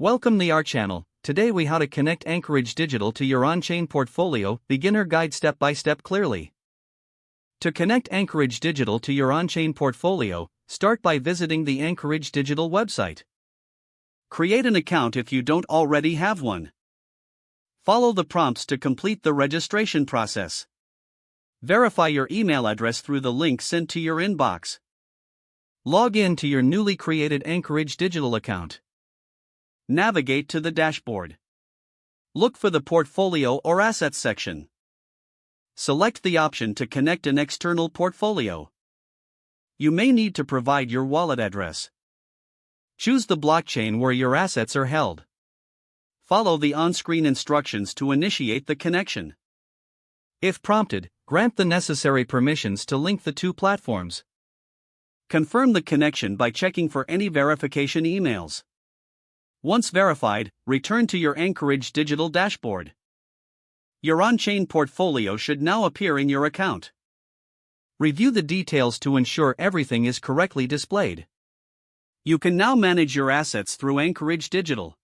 Welcome to our channel. Today we how to connect Anchorage Digital to your on-chain portfolio, beginner guide step by step clearly. To connect Anchorage Digital to your on-chain portfolio, start by visiting the Anchorage Digital website. Create an account if you don't already have one. Follow the prompts to complete the registration process. Verify your email address through the link sent to your inbox. Log in to your newly created Anchorage Digital account. Navigate to the dashboard. Look for the Portfolio or Assets section. Select the option to connect an external portfolio. You may need to provide your wallet address. Choose the blockchain where your assets are held. Follow the on-screen instructions to initiate the connection. If prompted, grant the necessary permissions to link the two platforms. Confirm the connection by checking for any verification emails. Once verified, return to your Anchorage Digital dashboard. Your on-chain portfolio should now appear in your account. Review the details to ensure everything is correctly displayed. You can now manage your assets through Anchorage Digital.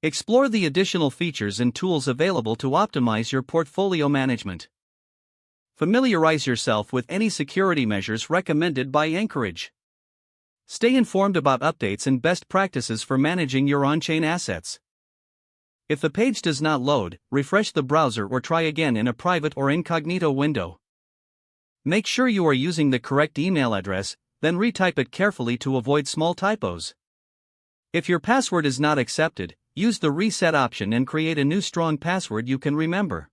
Explore the additional features and tools available to optimize your portfolio management. Familiarize yourself with any security measures recommended by Anchorage. Stay informed about updates and best practices for managing your on-chain assets. If the page does not load, refresh the browser or try again in a private or incognito window. Make sure you are using the correct email address, then retype it carefully to avoid small typos. If your password is not accepted, use the reset option and create a new strong password you can remember.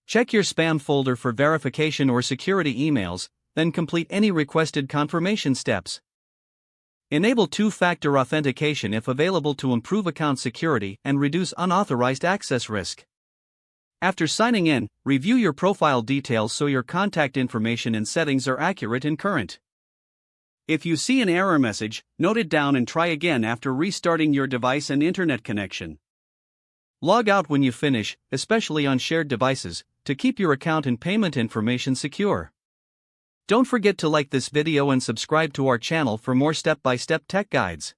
Check your spam folder for verification or security emails, then complete any requested confirmation steps. Enable two-factor authentication if available to improve account security and reduce unauthorized access risk. After signing in, review your profile details so your contact information and settings are accurate and current. If you see an error message, note it down and try again after restarting your device and internet connection. Log out when you finish, especially on shared devices, to keep your account and payment information secure. Don't forget to like this video and subscribe to our channel for more step-by-step tech guides.